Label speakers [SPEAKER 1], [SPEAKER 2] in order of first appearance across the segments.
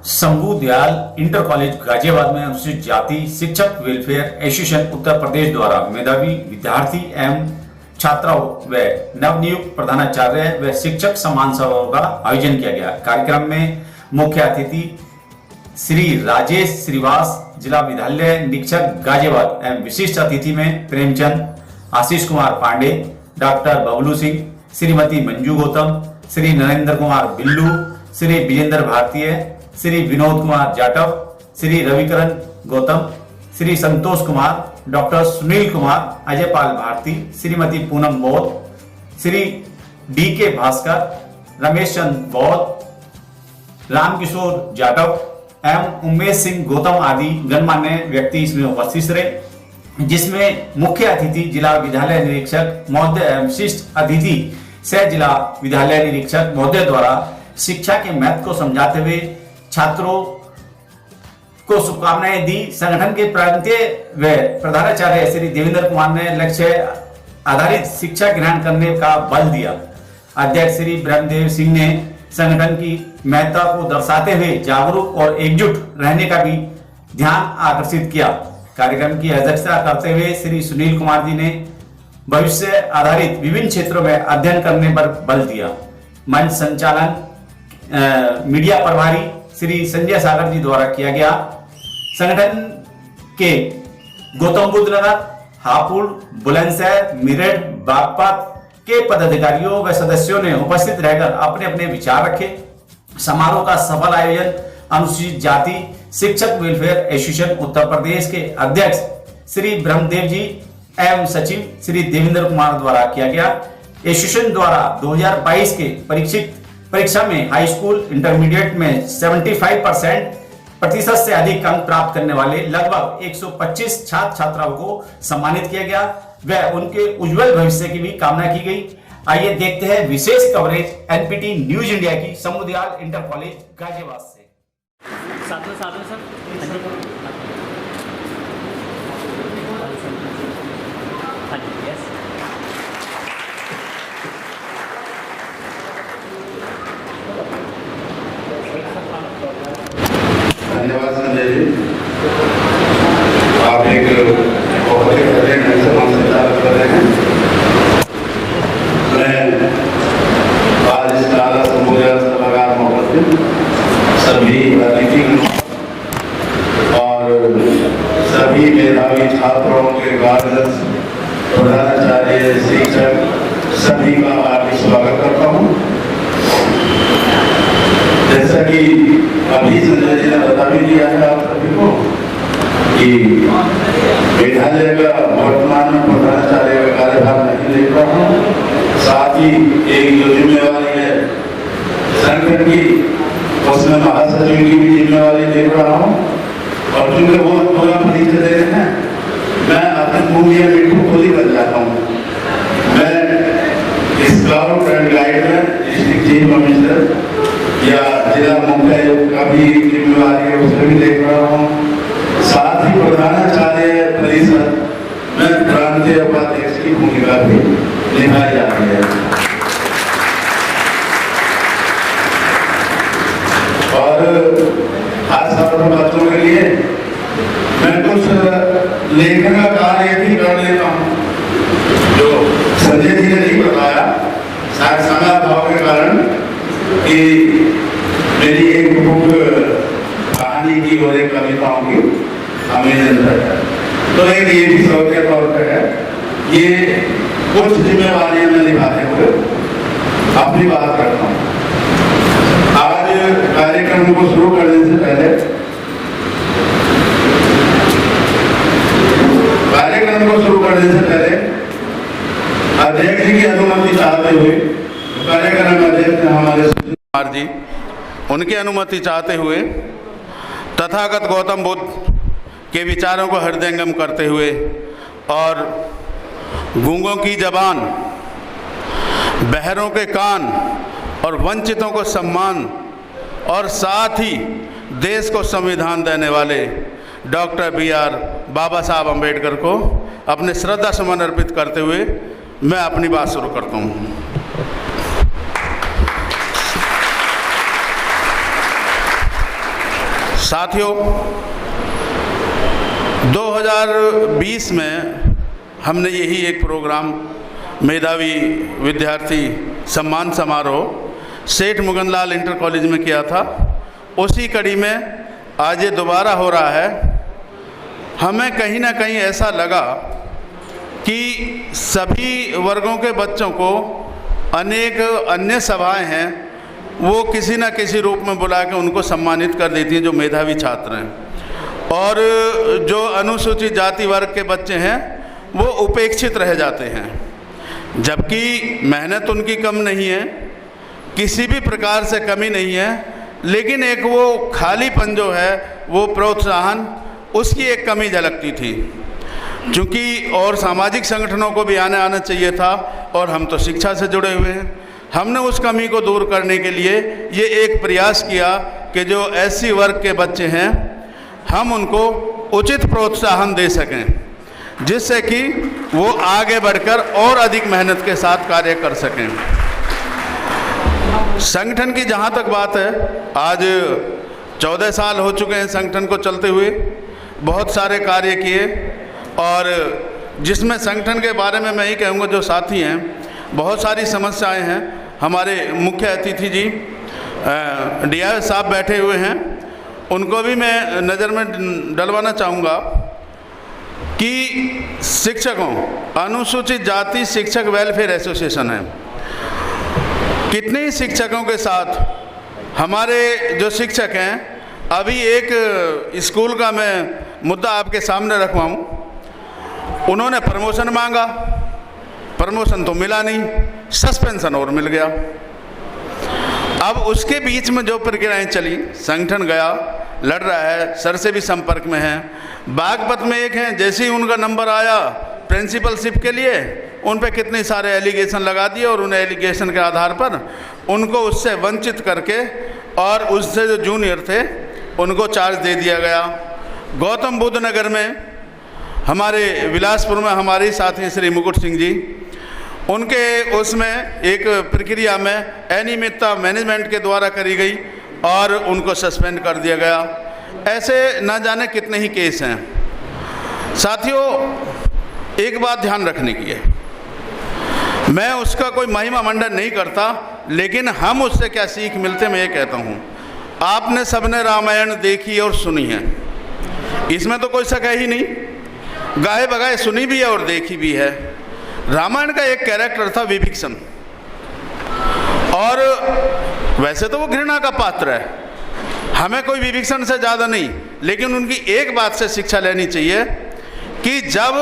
[SPEAKER 1] Shambhu Dayal inter college Ghaziabad में अनुसूचित जाति शिक्षक वेलफेयर एसोसिएशन उत्तर प्रदेश द्वारा मेधावी विद्यार्थी एवं छात्राओं व नवनियुक्त प्रधानाचार्य व शिक्षक सम्मान समारोह का आयोजन किया गया। कार्यक्रम में मुख्य अतिथि श्री राजेश श्रीवास, जिला विद्यालय निरीक्षक गाजियाबाद एवं विशिष्ट अतिथि में प्रेमचंद, आशीष कुमार पांडे, डॉक्टर बबलू सिंह, श्रीमती मंजू गौतम, श्री नरेंद्र कुमार बिल्लू, श्री विजेंद्र भारतीय, श्री विनोद कुमार जाटव, श्री रविकरण गौतम, श्री संतोष कुमार, डॉक्टर सुनील कुमार, अजय पाल भारती, श्रीमती पूनम बौद्ध, श्री डी के भास्कर, रमेश चंद बौद्ध, रामकिशोर जाटव एवं उमेश सिंह गौतम आदि गणमान्य व्यक्ति इसमें उपस्थित रहे, जिसमें मुख्य अतिथि जिला विद्यालय निरीक्षक महोदय एवं विशिष्ट अतिथि सह जिला विद्यालय निरीक्षक महोदय द्वारा शिक्षा के महत्व को समझाते हुए छात्रों को शुभकामनाएं दी। संगठन के प्रांतीय व प्रधानाचार्य श्री देवेंद्र कुमार ने लक्ष्य आधारित शिक्षा ग्रहण करने का बल दिया। अध्यक्ष श्री ब्रह्मदेव सिंह ने संगठन की महत्ता को दर्शाते हुए जागरूक और एकजुट रहने का भी ध्यान आकर्षित किया। कार्यक्रम की अध्यक्षता करते हुए श्री सुनील कुमार जी ने भविष्य आधारित विभिन्न क्षेत्रों में अध्ययन करने पर बल दिया। मंच संचालन मीडिया प्रभारी श्री संजय सागर जी द्वारा किया गया। संगठन के गौतम बुद्ध नगर, हापुड़, बुलंदशहर, मेरठ, बागपत के पदाधिकारियों व सदस्यों ने उपस्थित रहकर अपने अपने विचार रखे। समारोह का सफल आयोजन अनुसूचित जाति शिक्षक वेलफेयर एसोसिएशन उत्तर प्रदेश के अध्यक्ष श्री ब्रह्मदेव जी एवं सचिव श्री देवेंद्र कुमार द्वारा किया गया। एसोसिएशन द्वारा 2022 के परीक्षा में हाई स्कूल इंटरमीडिएट में 75% से अधिक अंक प्राप्त करने वाले लगभग 125 छात्र छात्राओं को सम्मानित किया गया व उनके उज्जवल भविष्य की भी कामना की गई। आइए देखते हैं विशेष कवरेज एनपीटी न्यूज इंडिया की शंभू दयाल इंटर कॉलेज गाजियाबाद से।
[SPEAKER 2] धन्यवाद संजय जी, आप एक बहुत ही बड़े सम्मान से चालू कर रहे हैं। मैं आज इस काला संबोधन सभागार में उपस्थित सभी अतिथि और सभी मेधावी छात्रों के गार्जियंस, प्रधानाचार्य, शिक्षक सभी का हार्दिक स्वागत करता हूँ। जैसा कि अभी संजय जी ने बता भी दिया है आप सभी को कि विद्यालय का वर्तमान में प्रधानाचार्य का कार्यभार नहीं देख रहा हूँ, साथ ही एक जो जिम्मेवारी है संगठन की उसमें महासचिव की भी जिम्मेवारी देख रहा हूँ। और चूंकि वो थोड़ा परिचय दे रहे हैं, मैं अपने मूल्य मिठू खोली बन जाता हूँ। मैं स्काउट एंड गाइड में डिस्ट्रिक्ट चीफ कमिश्नर या जिला मुख्य आयुक्त का भी जिम्मेवारी है, उसे भी देख रहा हूँ। साथ ही प्रधानाचार्य परिषद में प्रांतीय उपाध्यक्ष की भूमिका भी निभाई जा रही है। और खासतौर पर बच्चों के लिए मैं कुछ लेखन का कार्य भी कर लेता हूँ, जो संजय जी ने नहीं बताया शायद समय अभाव के कारण कि मेरी एक बुक कहानी की और एक कविताओं की अमेजन है, तो एक ये भी शौक के तौर पर है। ये कुछ जिम्मेवारियां मैं निभाते हुए अपनी बात करता हूँ। आज कार्यक्रम को शुरू करने से पहले अध्यक्ष जी की अनुमति चाहते हुए कार्यक्रम अध्यक्ष हमारे कुमार जी, उनकी अनुमति चाहते हुए तथागत गौतम बुद्ध के विचारों को हृदयंगम करते हुए और गूंगों की जबान, बहरों के कान और वंचितों को सम्मान और साथ ही देश को संविधान देने वाले डॉक्टर BR बाबा साहब अम्बेडकर को अपने श्रद्धा सुमन अर्पित करते हुए मैं अपनी बात शुरू करता हूँ।
[SPEAKER 3] साथियों, 2020 में हमने यही एक प्रोग्राम मेधावी विद्यार्थी सम्मान समारोह सेठ मुगनलाल इंटर कॉलेज में किया था। उसी कड़ी में आज ये दोबारा हो रहा है। हमें कहीं ना कहीं ऐसा लगा कि सभी वर्गों के बच्चों को अनेक अन्य सभाएं हैं, वो किसी न किसी रूप में बुला के उनको सम्मानित कर देती हैं जो मेधावी छात्र हैं, और जो अनुसूचित जाति वर्ग के बच्चे हैं वो उपेक्षित रह जाते हैं। जबकि मेहनत उनकी कम नहीं है, किसी भी प्रकार से कमी नहीं है, लेकिन एक वो खालीपन जो है, वो प्रोत्साहन, उसकी एक कमी झलकती थी। क्योंकि और सामाजिक संगठनों को भी आना चाहिए था, और हम तो शिक्षा से जुड़े हुए हैं। हमने उस कमी को दूर करने के लिए ये एक प्रयास किया कि जो एससी वर्ग के बच्चे हैं हम उनको उचित प्रोत्साहन दे सकें, जिससे कि वो आगे बढ़कर और अधिक मेहनत के साथ कार्य कर सकें। संगठन की जहाँ तक बात है, आज 14 साल हो चुके हैं संगठन को चलते हुए, बहुत सारे कार्य किए, और जिसमें संगठन के बारे में मैं ही कहूँगा, जो साथी हैं, बहुत सारी समस्याएं हैं। हमारे मुख्य अतिथि जी DI साहब बैठे हुए हैं, उनको भी मैं नज़र में डलवाना चाहूँगा कि शिक्षकों, अनुसूचित जाति शिक्षक वेलफेयर एसोसिएशन है, कितने शिक्षकों के साथ हमारे जो शिक्षक हैं, अभी एक स्कूल का मैं मुद्दा आपके सामने रखवाऊँ। उन्होंने प्रमोशन मांगा, प्रमोशन तो मिला नहीं, सस्पेंशन और मिल गया। अब उसके बीच में जो प्रक्रियाएं चली, संगठन गया, लड़ रहा है, सर से भी संपर्क में है। बागपत में एक हैं, जैसे ही उनका नंबर आया प्रिंसिपलशिप के लिए, उन पे कितने सारे एलिगेशन लगा दिए, और उन एलिगेशन के आधार पर उनको उससे वंचित करके, और उससे जो जूनियर थे उनको चार्ज दे दिया गया। गौतम बुद्ध नगर में, हमारे विलासपुर में हमारे साथी श्री मुकुट सिंह जी, उनके उसमें एक प्रक्रिया में अनियमितता मैनेजमेंट के द्वारा करी गई और उनको सस्पेंड कर दिया गया। ऐसे न जाने कितने ही केस हैं। साथियों, एक बात ध्यान रखने की है, मैं उसका कोई महिमा मंडन नहीं करता, लेकिन हम उससे क्या सीख मिलते, मैं ये कहता हूँ, आपने सबने रामायण देखी और सुनी है, इसमें तो कोई शक है ही नहीं, गाए बगाए सुनी भी है और देखी भी है। रामायण का एक कैरेक्टर था विभीषण, और वैसे तो वो घृणा का पात्र है, हमें कोई विभीषण से ज़्यादा नहीं, लेकिन उनकी एक बात से शिक्षा लेनी चाहिए कि जब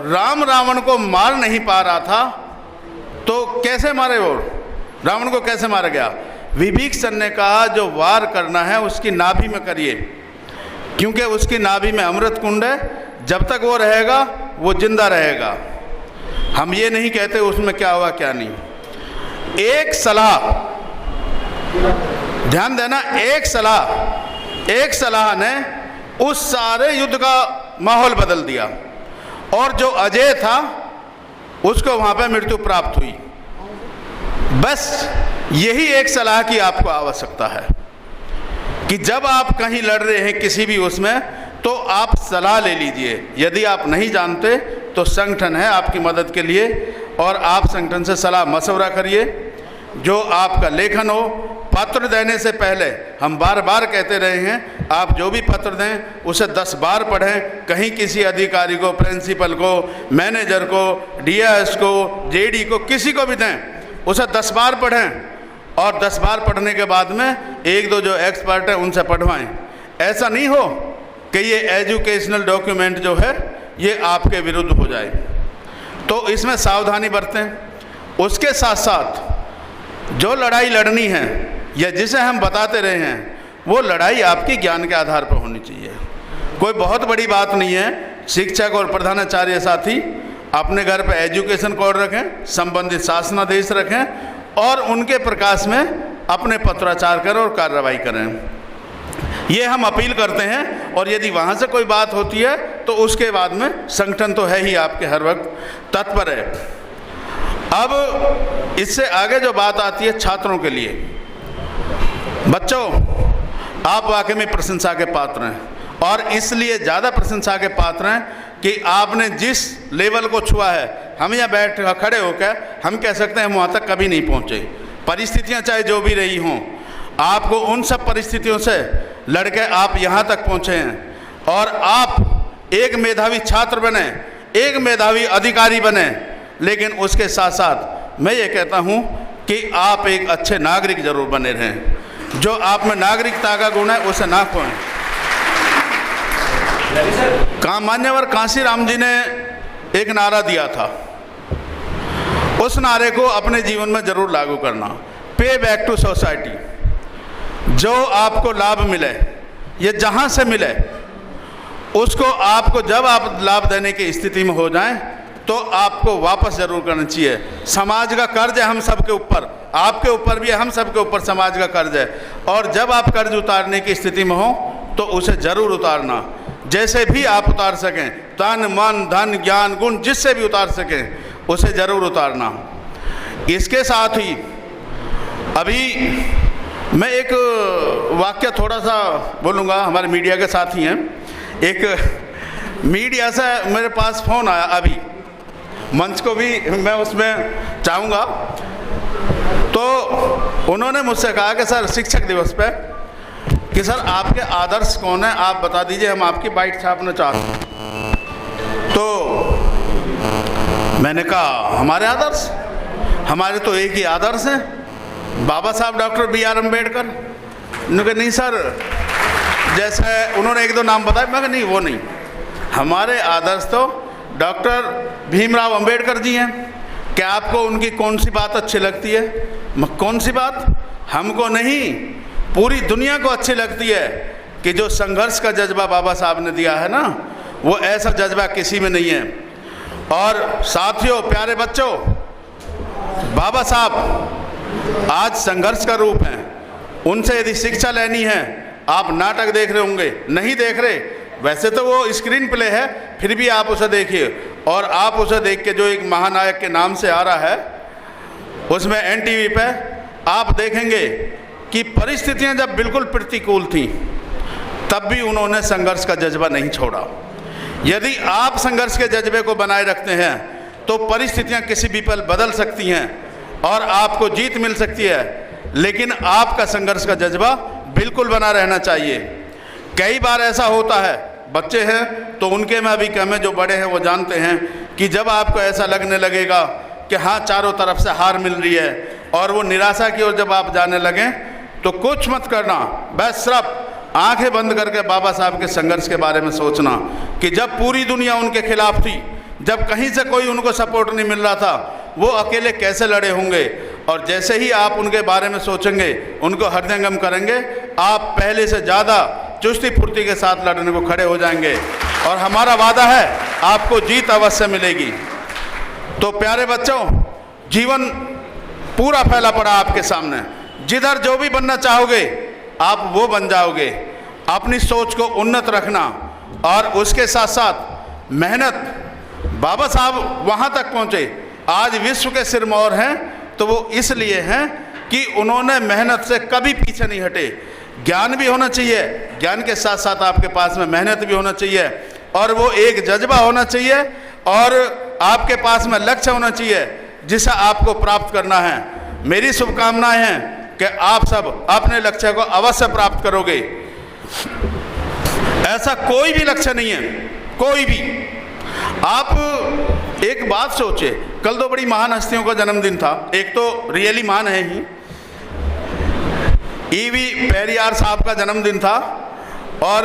[SPEAKER 3] राम रावण को मार नहीं पा रहा था तो कैसे मारे, वो रावण को कैसे मारा गया। विभीषण ने कहा जो वार करना है उसकी नाभि में करिए, क्योंकि उसकी नाभि में अमृत कुंड है, जब तक वो रहेगा वो जिंदा रहेगा। हम ये नहीं कहते उसमें क्या हुआ क्या नहीं। एक सलाह, ध्यान देना, एक सलाह ने उस सारे युद्ध का माहौल बदल दिया, और जो अजय था उसको वहां पे मृत्यु प्राप्त हुई। बस यही एक सलाह की आपको आवश्यकता है कि जब आप कहीं लड़ रहे हैं किसी भी उसमें, तो आप सलाह ले लीजिए। यदि आप नहीं जानते तो संगठन है आपकी मदद के लिए, और आप संगठन से सलाह मशवरा करिए। जो आपका लेखन हो, पत्र देने से पहले हम बार बार कहते रहे हैं, आप जो भी पत्र दें उसे 10 बार पढ़ें। कहीं किसी अधिकारी को, प्रिंसिपल को, मैनेजर को, DIS को, JD को, किसी को भी दें, उसे 10 बार पढ़ें, और 10 बार पढ़ने के बाद में 1-2 जो एक्सपर्ट हैं उनसे पढ़वाएं। ऐसा नहीं हो कि ये एजुकेशनल डॉक्यूमेंट जो है ये आपके विरुद्ध हो जाए, तो इसमें सावधानी बरतें। उसके साथ साथ जो लड़ाई लड़नी है या जिसे हम बताते रहे हैं, वो लड़ाई आपकी ज्ञान के आधार पर होनी चाहिए। कोई बहुत बड़ी बात नहीं है। शिक्षक और प्रधानाचार्य साथी अपने घर पर एजुकेशन कोड रखें, संबंधित शासनादेश रखें, और उनके प्रकाश में अपने पत्राचार करें और कार्रवाई करें। ये हम अपील करते हैं, और यदि वहाँ से कोई बात होती है तो उसके बाद में संगठन तो है ही आपके हर वक्त तत्पर है। अब इससे आगे जो बात आती है छात्रों के लिए, बच्चों, आप वाकई में प्रशंसा के पात्र हैं और इसलिए ज़्यादा प्रशंसा के पात्र हैं कि आपने जिस लेवल को छुआ है, हम यहाँ बैठ खड़े होकर हम कह सकते हैं वहाँ तक कभी नहीं पहुँचे। परिस्थितियाँ चाहे जो भी रही हों, आपको उन सब परिस्थितियों से लड़के आप यहाँ तक पहुँचे हैं और आप एक मेधावी छात्र बने, एक मेधावी अधिकारी बने, लेकिन उसके साथ साथ मैं ये कहता हूँ कि आप एक अच्छे नागरिक जरूर बने रहें। जो आप में नागरिकता का गुण है उसे ना खोएं। मान्यवर कांशीराम जी ने एक नारा दिया था, उस नारे को अपने जीवन में जरूर लागू करना। पे बैक टू सोसाइटी। जो आपको लाभ मिले, ये जहाँ से मिले, उसको आपको जब आप लाभ देने की स्थिति में हो जाएं तो आपको वापस जरूर करना चाहिए। समाज का कर्ज है हम सबके ऊपर, आपके ऊपर भी है, हम सबके ऊपर समाज का कर्ज है। और जब आप कर्ज उतारने की स्थिति में हो तो उसे जरूर उतारना, जैसे भी आप उतार सकें, तन मन धन ज्ञान गुण जिससे भी उतार सकें उसे जरूर उतारना। इसके साथ ही अभी मैं एक वाक्य थोड़ा सा बोलूँगा, हमारे मीडिया के साथी हैं। एक मीडिया से मेरे पास फ़ोन आया अभी, मंच को भी मैं उसमें चाहूँगा। तो उन्होंने मुझसे कहा कि सर शिक्षक दिवस पे कि सर आपके आदर्श कौन है, आप बता दीजिए, हम आपकी बाइट छापना चाहते हैं। तो मैंने कहा हमारे आदर्श, हमारे तो एक ही आदर्श हैं, बाबा साहब डॉक्टर B.R. अम्बेडकर। उन्होंने कहा नहीं सर, जैसे उन्होंने एक दो नाम बताए, मैं कहा नहीं वो नहीं, हमारे आदर्श तो डॉक्टर भीमराव अंबेडकर जी हैं। क्या आपको उनकी कौन सी बात अच्छी लगती है? कौन सी बात? हमको नहीं, पूरी दुनिया को अच्छी लगती है कि जो संघर्ष का जज्बा बाबा साहब ने दिया है ना, वो ऐसा जज्बा किसी में नहीं है। और साथियों, प्यारे बच्चों, बाबा साहब आज संघर्ष का रूप हैं। उनसे यदि शिक्षा लेनी है, आप नाटक देख रहे होंगे, नहीं देख रहे, वैसे तो वो स्क्रीन प्ले है, फिर भी आप उसे देखिए। और आप उसे देख के जो एक महानायक के नाम से आ रहा है, उसमें NTV पे आप देखेंगे कि परिस्थितियां जब बिल्कुल प्रतिकूल थीं, तब भी उन्होंने संघर्ष का जज्बा नहीं छोड़ा। यदि आप संघर्ष के जज्बे को बनाए रखते हैं तो परिस्थितियां किसी भी पल बदल सकती हैं और आपको जीत मिल सकती है, लेकिन आपका संघर्ष का जज्बा बिल्कुल बना रहना चाहिए। कई बार ऐसा होता है, बच्चे हैं तो उनके में अभी कम है, जो बड़े हैं वो जानते हैं कि जब आपको ऐसा लगने लगेगा कि हाँ चारों तरफ से हार मिल रही है और वो निराशा की ओर जब आप जाने लगें, तो कुछ मत करना, बस सिर्फ आंखें बंद करके बाबा साहब के संघर्ष के बारे में सोचना कि जब पूरी दुनिया उनके खिलाफ थी, जब कहीं से कोई उनको सपोर्ट नहीं मिल रहा था, वो अकेले कैसे लड़े होंगे। और जैसे ही आप उनके बारे में सोचेंगे, उनको हृदयंगम करेंगे, आप पहले से ज़्यादा चुस्ती फुर्ती के साथ लड़ने को खड़े हो जाएंगे और हमारा वादा है आपको जीत अवश्य मिलेगी। तो प्यारे बच्चों, जीवन पूरा फैला पड़ा आपके सामने, जिधर जो भी बनना चाहोगे आप वो बन जाओगे। अपनी सोच को उन्नत रखना और उसके साथ साथ मेहनत। बाबा साहब वहाँ तक पहुँचे, आज विश्व के सिरमौर हैं तो वो इसलिए हैं कि उन्होंने मेहनत से कभी पीछे नहीं हटे। ज्ञान भी होना चाहिए, ज्ञान के साथ साथ आपके पास में मेहनत भी होना चाहिए और वो एक जज्बा होना चाहिए और आपके पास में लक्ष्य होना चाहिए जिसे आपको प्राप्त करना है। मेरी शुभकामनाएं हैं कि आप सब अपने लक्ष्य को अवश्य प्राप्त करोगे। ऐसा कोई भी लक्ष्य नहीं है, कोई भी। आप एक बात सोचे, कल दो बड़ी महान हस्तियों का जन्मदिन था। एक तो रियली महान है ही, E.V. पेरियार साहब का जन्मदिन था और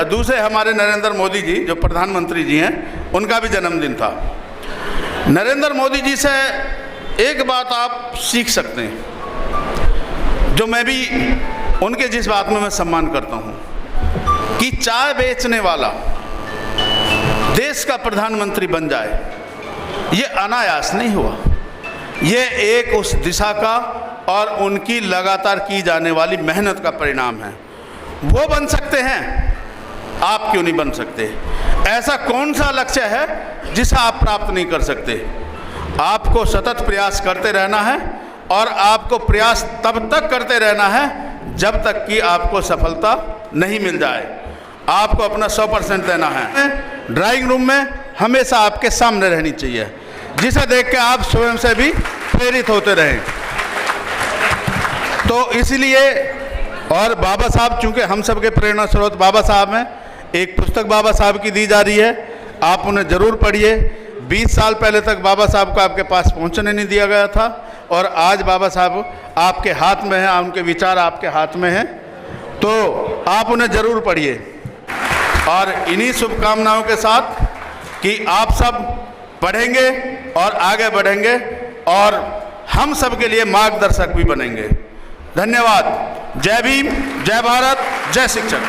[SPEAKER 3] दूसरे हमारे नरेंद्र मोदी जी जो प्रधानमंत्री जी हैं, उनका भी जन्मदिन था। नरेंद्र मोदी जी से एक बात आप सीख सकते हैं, जो मैं भी उनके जिस बात में मैं सम्मान करता हूं, कि चाय बेचने वाला देश का प्रधानमंत्री बन जाए, ये अनायास नहीं हुआ। ये एक उस दिशा का और उनकी लगातार की जाने वाली मेहनत का परिणाम है। वो बन सकते हैं, आप क्यों नहीं बन सकते? ऐसा कौन सा लक्ष्य है जिसे आप प्राप्त नहीं कर सकते? आपको सतत प्रयास करते रहना है और आपको प्रयास तब तक करते रहना है जब तक कि आपको सफलता नहीं मिल जाए। आपको अपना 100% देना है। ड्राइंग रूम में हमेशा आपके सामने रहनी चाहिए, जिसे देख के आप स्वयं से भी प्रेरित होते रहें। तो इसलिए, और बाबा साहब चूँकि हम सबके प्रेरणा स्रोत बाबा साहब हैं, एक पुस्तक बाबा साहब की दी जा रही है, आप उन्हें ज़रूर पढ़िए। 20 साल पहले तक बाबा साहब को आपके पास पहुंचने नहीं दिया गया था, और आज बाबा साहब आपके हाथ में हैं, उनके विचार आपके हाथ में हैं, तो आप उन्हें ज़रूर पढ़िए। और इन्हीं शुभकामनाओं के साथ कि आप सब पढ़ेंगे और आगे बढ़ेंगे और हम सब के लिए मार्गदर्शक भी बनेंगे। धन्यवाद। जय भीम, जय भारत, जय शिक्षक।